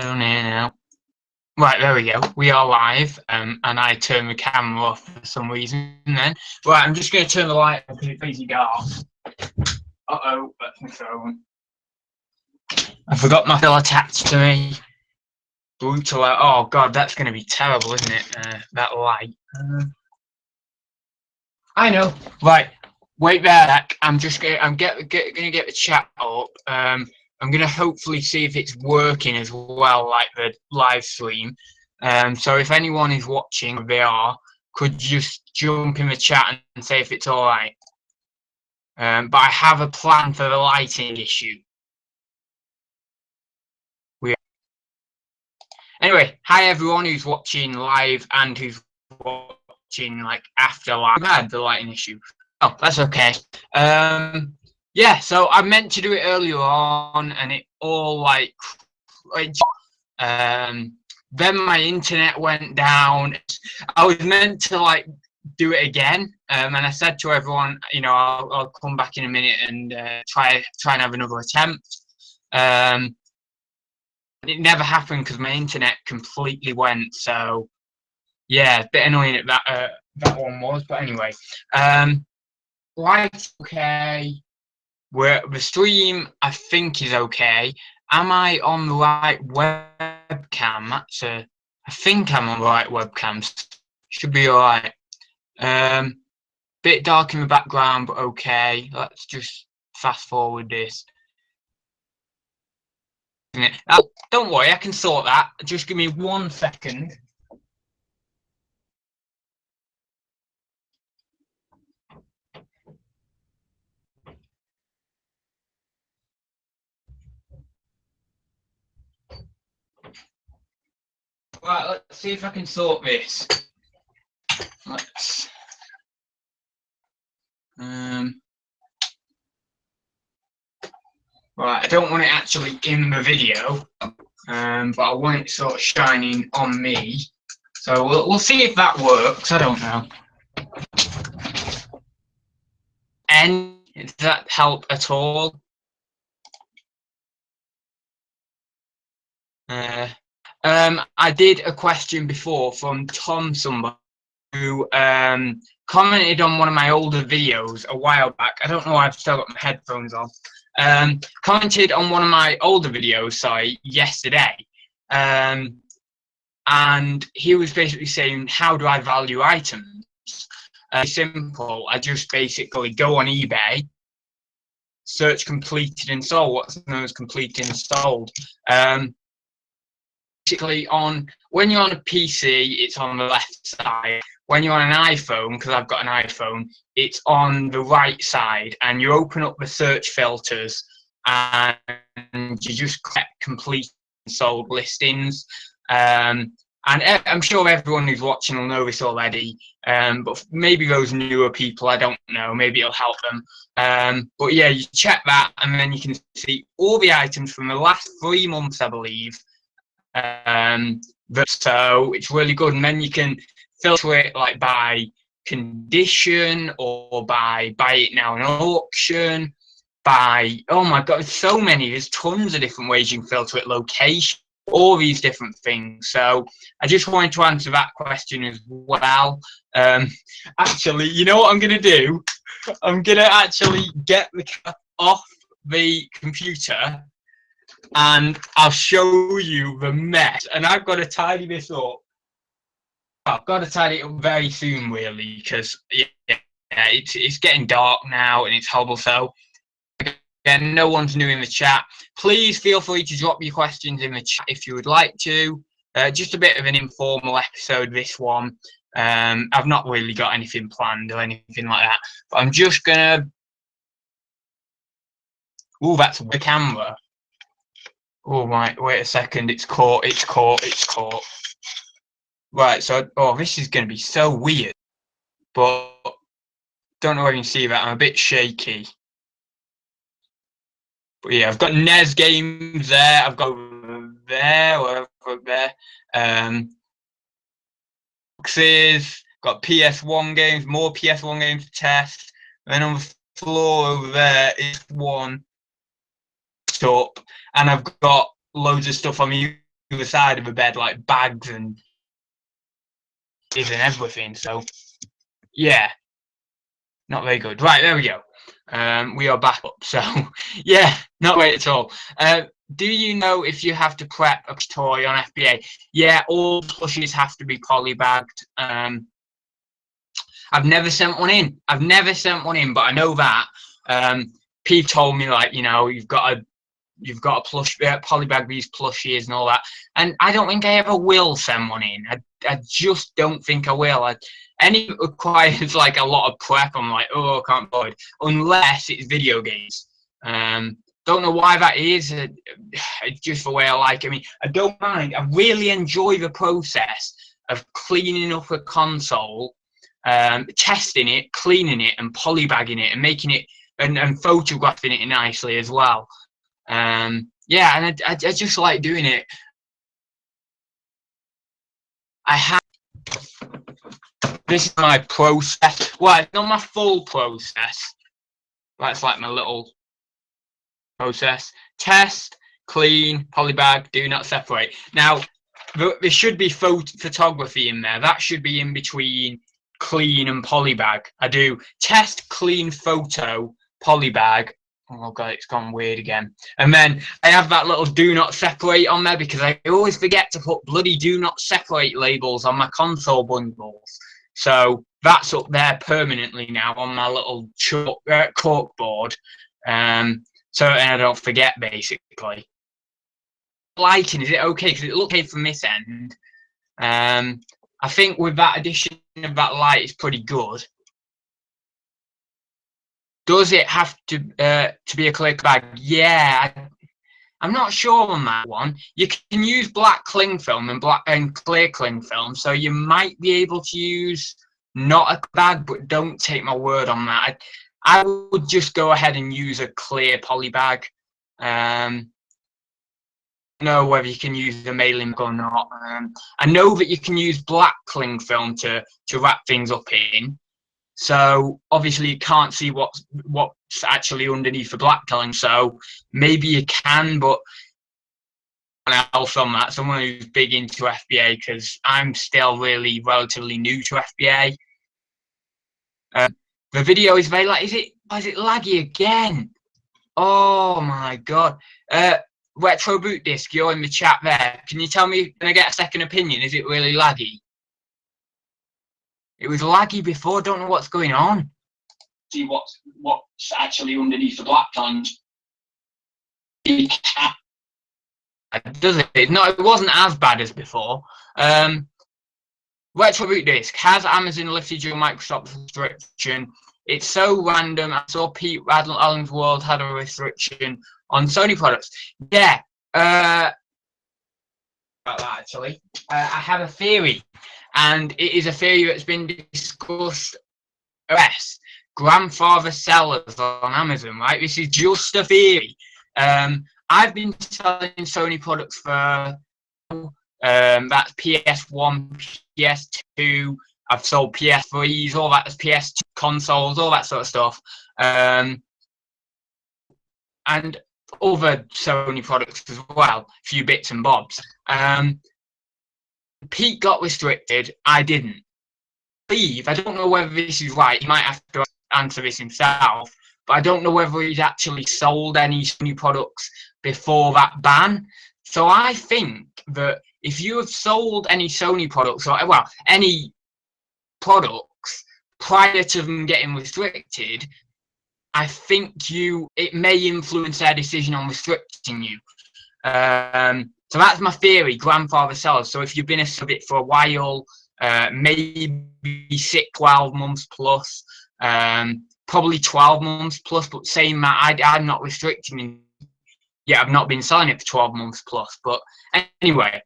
On here now. Right, there we go. We are live, and I turned the camera off for some reason then. Right, I'm just going to turn the light on because it's easy dark. Uh-oh, that's my phone. I forgot my phone attached to me. Brutal. Oh, God, that's going to be terrible, isn't it? That light. I know. Right, wait there. I'm just going to get the chat up. I'm going to hopefully see if it's working as well, like the live stream. So if anyone is watching VR, could just jump in the chat and say if it's all right. But I have a plan for the lighting issue. Anyway, hi everyone who's watching live and who's watching like after live. I've had the lighting issue. Oh, that's okay. Yeah, so I meant to do it earlier on, and it all like then my internet went down. I was meant to like do it again, and I said to everyone, you know, I'll come back in a minute and try and have another attempt. It never happened because my internet completely went. So yeah, a bit annoying that that one was. But anyway, right, okay. The stream I think is okay. Am I on the right webcam? I think I'm on the right webcam. Should be alright. Bit dark in the background, but okay. Let's just fast forward this. Oh, don't worry, I can sort that. Just give me 1 second. Right, let's see if I can sort this. Let's. Right, I don't want it actually in the video, but I want it sort of shining on me. So we'll see if that works. I don't know. And does that help at all? I did a question before from Tom somebody who commented on one of my older videos a while back. I don't know why I've still got my headphones on. Commented on one of my older videos, sorry, yesterday. And he was basically saying, how do I value items? Simple. I just basically go on eBay, search completed and sold, what's known as completed and sold. Basically, when you're on a PC, it's on the left side. When you're on an iPhone, because I've got an iPhone, it's on the right side, and you open up the search filters and you just click complete and sold listings. And I'm sure everyone who's watching will know this already, but maybe those newer people, I don't know, maybe it'll help them. But yeah, you check that, and then you can see all the items from the last 3 months, I believe. So it's really good, and then you can filter it like by condition or by buy it now in auction, by, oh my god, so many, there's tons of different ways you can filter it, location, all these different things. So I just wanted to answer that question as well. Actually, you know what I'm gonna do? I'm gonna actually get the cat off the computer and I'll show you the mess. And I've got to tidy this up. I've got to tidy it up very soon, really, because yeah, it's getting dark now and it's horrible. So again, no one's new in the chat. Please feel free to drop your questions in the chat if you would like to. Just a bit of an informal episode, this one. I've not really got anything planned or anything like that. But I'm just gonna. Oh, that's the camera. Oh right, wait a second, it's caught. Right, so, oh, this is going to be so weird, but don't know if you can see that, I'm a bit shaky. But yeah, I've got NES games there, I've got there, boxes, got PS1 games, more PS1 games to test, and then on the floor over there is one up, and I've got loads of stuff on the the side of the bed like bags and everything. So yeah, not very good. Right, there we go. We are back up. So yeah, not great at all. Do you know if you have to prep a toy on FBA? Yeah, all plushies have to be polybagged. I've never sent one in. But I know that. People told me, like, you know, you've got to polybag these plushies and all that. And I don't think I ever will send one in. I just don't think I will. Any requires like a lot of prep. I'm like, oh, I can't bother. Unless it's video games. Don't know why that is. It's just the way I like it. I mean, I don't mind. I really enjoy the process of cleaning up a console, testing it, cleaning it, and polybagging it, and making it and photographing it nicely as well. Yeah, and I just like doing it. I have this is my process. Well, it's not my full process. That's like my little process. Test, clean, polybag, do not separate. Now, there should be photography in there. That should be in between clean and polybag. I do test, clean, photo, polybag. Oh god, it's gone weird again. And then I have that little do not separate on there because I always forget to put bloody do not separate labels on my console bundles. So that's up there permanently now on my little cork board. So and I don't forget, basically. Lighting, is it okay? Because it looks okay from this end. I think with that addition of that light, it's pretty good. Does it have to be a clear bag? Yeah, I'm not sure on that one. You can use black cling film and clear cling film, so you might be able to use not a bag, but don't take my word on that. I would just go ahead and use a clear poly bag. Know whether you can use the mailing or not. I know that you can use black cling film to wrap things up in. So obviously you can't see what's actually underneath the black cling. So maybe you can, but someone else on that, someone who's big into FBA, because I'm still really relatively new to FBA. The video is very like, is it laggy again? Oh my god. Retro Boot Disc, you're in the chat there. Can you tell me, can I get a second opinion? Is it really laggy? It was laggy before, don't know what's going on. See what's actually underneath the black lines. Does it? No, it wasn't as bad as before. Retro Boot Disc, has Amazon lifted your Microsoft restriction? It's so random. I saw Pete Allen's World had a restriction on Sony products. Yeah. About that actually. I have a theory, and it is a theory that's been discussed. Grandfather sellers on Amazon, right? This is just a theory. I've been selling Sony products for that's PS1, PS2. I've sold PS3s, all that, PS2 consoles, all that sort of stuff, and other Sony products as well, a few bits and bobs. Pete got restricted, I didn't. I don't know whether this is right, he might have to answer this himself, but I don't know whether he's actually sold any Sony products before that ban. So I think that if you have sold any Sony products, or well, any products prior to them getting restricted, I think it may influence their decision on restricting you. So that's my theory, grandfather sellers. So if you've been a subject for a while, maybe 12 months plus, probably 12 months plus, but saying that I'm not restricting, yeah, I've not been selling it for 12 months plus. But anyway,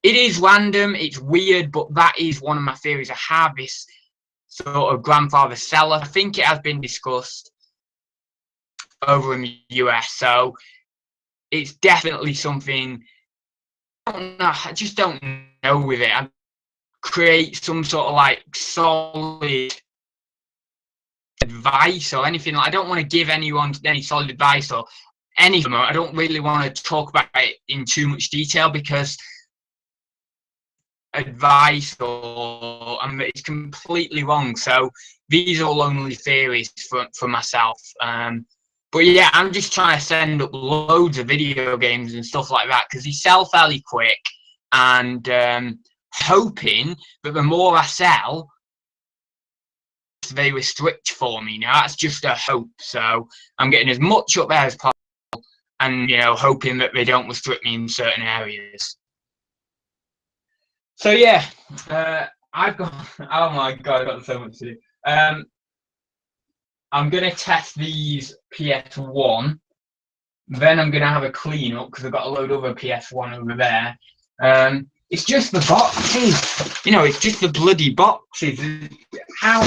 it is random, it's weird, but that is one of my theories. I have this sort of grandfather seller. I think it has been discussed over in the US, so it's definitely something. I don't know, I just don't know with it. I create some sort of like solid advice or anything. I don't want to give anyone any solid advice or anything. I don't really want to talk about it in too much detail because advice it's completely wrong. So these are all only theories for myself. But yeah, I'm just trying to send up loads of video games and stuff like that because they sell fairly quick, and hoping that the more I sell, they restrict for me. Now that's just a hope. So I'm getting as much up there as possible, and hoping that they don't restrict me in certain areas. So yeah, I've got, oh my god, I've got so much to do. I'm going to test these PS1, then I'm going to have a clean up because I've got a load of other PS1 over there. It's just the boxes, it's just the bloody boxes. How,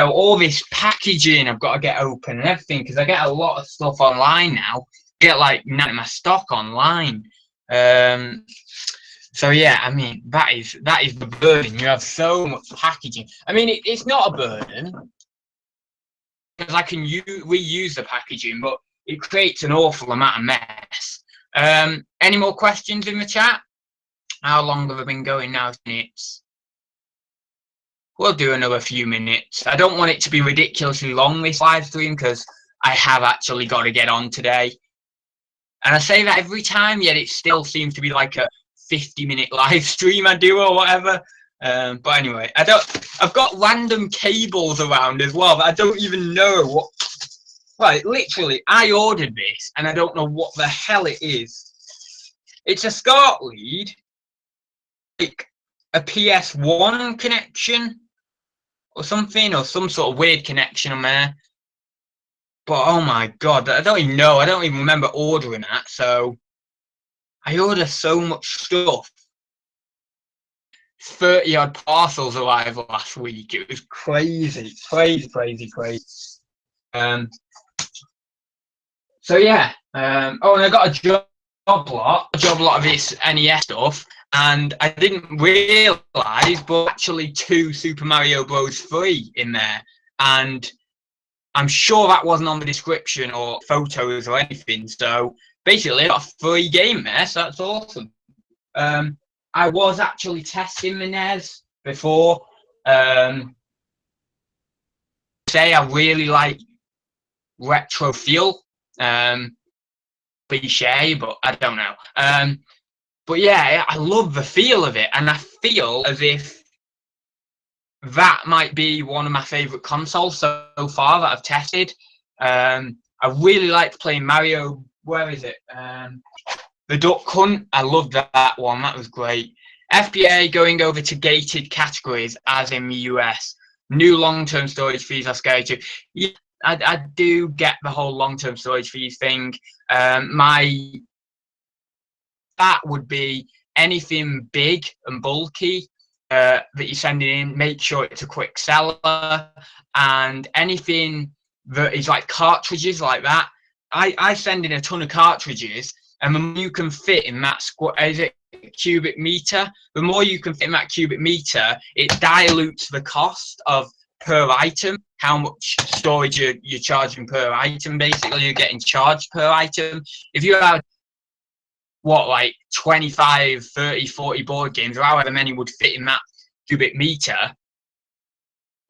all this packaging I've got to get open and everything, because I get a lot of stuff online now. I get like none of my stock online. So yeah, I mean, that is the burden. You have so much packaging. I mean, it's not a burden because I can reuse the packaging, but it creates an awful amount of mess. Any more questions in the chat? How long have I been going now? Minutes. We'll do another few minutes. I don't want it to be ridiculously long, this live stream, because I have actually got to get on today. And I say that every time, yet it still seems to be like a 50-minute live stream I do or whatever. But anyway, I've got random cables around as well, but I don't even know what. Well, literally, I ordered this and I don't know what the hell it is. It's a SCART lead, like a PS1 connection or something, or some sort of weird connection on there. But oh my god, I don't even know. I don't even remember ordering that. So I ordered so much stuff. 30 odd parcels arrived last week. It was crazy. So yeah. Oh, and I got a job lot of this NES stuff, and I didn't realise, but actually 2 Super Mario Bros. 3 in there, and I'm sure that wasn't on the description or photos or anything. So basically, I got a free game there, so that's awesome. I was actually testing the NES before. Say I really like retro feel. Cliche, but I don't know. But yeah, I love the feel of it, and I feel as if that might be one of my favourite consoles so far that I've tested. I really liked playing Mario. Where is it? The Duck Hunt. I loved that one. That was great. FBA going over to gated categories as in the US. New long-term storage fees are scary too. Yeah, I do get the whole long-term storage fees thing. That would be anything big and bulky that you're sending in. Make sure it's a quick seller, and anything that is like cartridges like that. I send in a ton of cartridges, and the more you can fit in that cubic meter, the more you can fit in that cubic meter, it dilutes the cost of per item, how much storage you're charging per item. Basically, you're getting charged per item. If you have like 25, 30, 40 board games, or however many would fit in that cubic meter,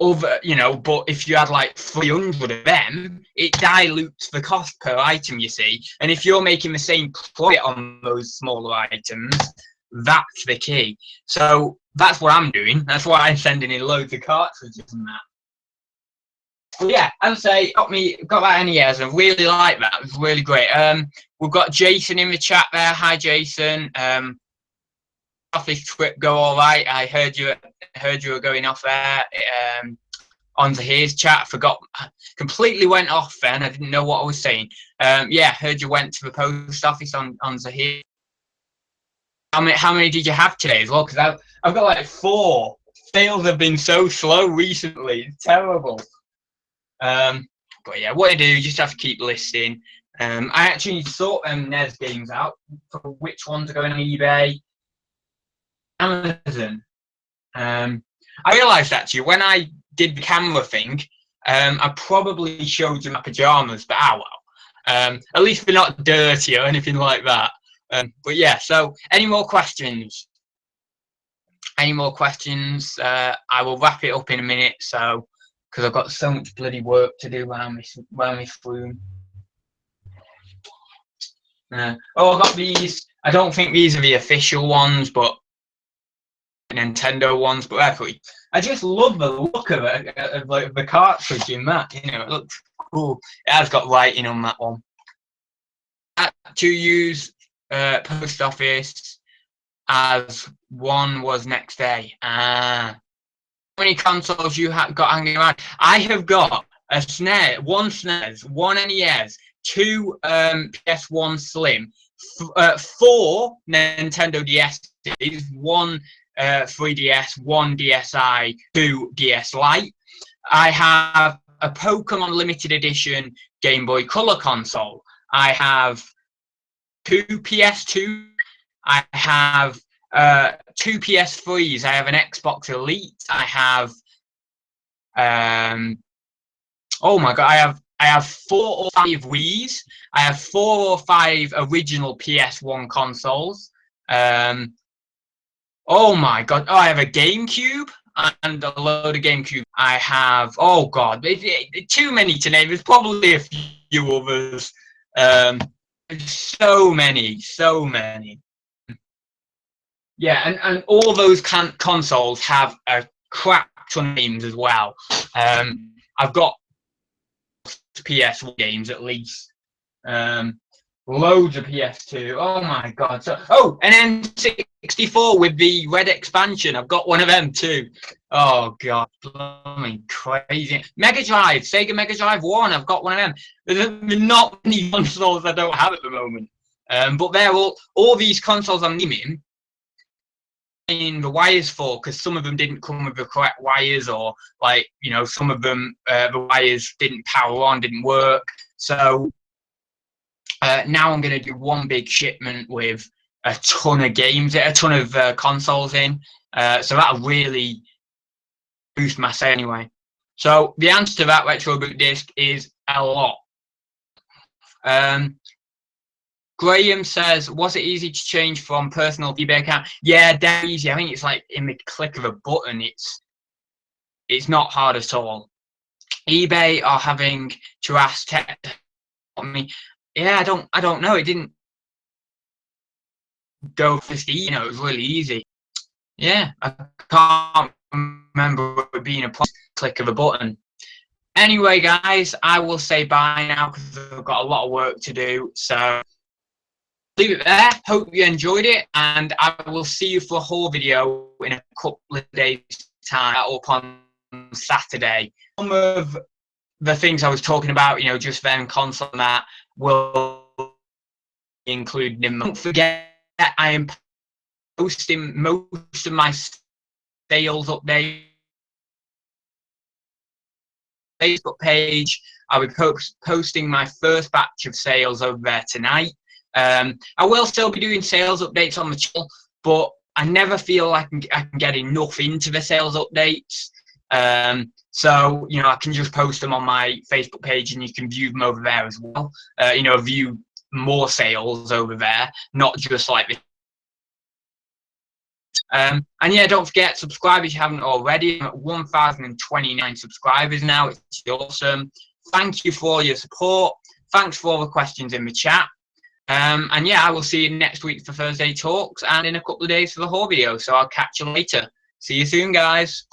but if you had like 300 of them, it dilutes the cost per item, you see. And if you're making the same profit on those smaller items, that's the key. So that's what I'm doing. That's why I'm sending in loads of cartridges and that. But yeah, as I say, got that NES, and I really like that. It was really great. We've got Jason in the chat there. Hi, Jason. Office trip go all right? I heard you were going off there. Onto his chat. Completely went off then. I didn't know what I was saying. Yeah, heard you went to the post office on Zahir. How many did you have today as well? Because I've got like 4. Sales have been so slow recently. It's terrible. But yeah, what I do, you just have to keep listing. I actually need to sort them NES games out for which ones are going on eBay, Amazon. I realised actually when I did the camera thing, I probably showed you my pajamas, but well. At least they're not dirty or anything like that. But yeah, so any more questions? Any more questions? I will wrap it up in a minute, so because I've got so much bloody work to do around this room. Oh, I've got these. I don't think these are the official ones, but Nintendo ones. But actually, I just love the look of it, like the cartridge in that. You know, it looks cool. It has got writing on that one. To use post office as one was next day. How many consoles you got hanging around? I have got a SNES, one SNES, one NES, two PS1 Slim, 4 Nintendo DSs, one 3DS, one DSi, 2 DS Lite. I have a Pokemon limited edition Game Boy Color console. I have 2 PS2. I have 2 PS3s. I have an Xbox Elite. I have oh my god, I have 4 or 5 Wii's. I have 4 or 5 original PS1 consoles. Oh my god, oh, I have a GameCube and a load of GameCube. I have, oh god, too many to name. There's probably a few others. So many. Yeah, and all those consoles have a crap ton of games as well. I've got PS1 games at least. Loads of PS2. Oh my god. So, oh, an N64 with the red expansion. I've got one of them too. Oh god, blooming crazy. Mega Drive, Sega Mega Drive 1. I've got one of them. There's not many consoles I don't have at the moment. But they're all these consoles I'm naming in the wires for, because some of them didn't come with the correct wires, or like, you know, some of them the wires didn't power on, didn't work. So now I'm going to do one big shipment with a ton of games, a ton of consoles in. So that'll really boost my sale anyway. So the answer to that retro boot disc is a lot. Graham says, was it easy to change from personal to eBay account? Yeah, damn easy. I think it's like in the click of a button. It's not hard at all. eBay are having to ask tech on me. Yeah, I don't know. It didn't go 50, you know, it was really easy. Yeah, I can't remember it being a click of a button. Anyway, guys, I will say bye now because I've got a lot of work to do. So leave it there. Hope you enjoyed it, and I will see you for a haul video in a couple of days' time up on Saturday. Some of the things I was talking about, you know, just then console and that will include them. Don't forget, I am posting most of my sales updates Facebook page. I'll be posting my first batch of sales over there tonight. I will still be doing sales updates on the channel, but I never feel I can get enough into the sales updates. So, you know, I can just post them on my Facebook page and you can view them over there as well. You know, view more sales over there, not just like this. And yeah, don't forget, subscribe if you haven't already. I'm at 1,029 subscribers now. It's awesome. Thank you for all your support. Thanks for all the questions in the chat. And yeah, I will see you next week for Thursday Talks and in a couple of days for the haul video. So I'll catch you later. See you soon, guys.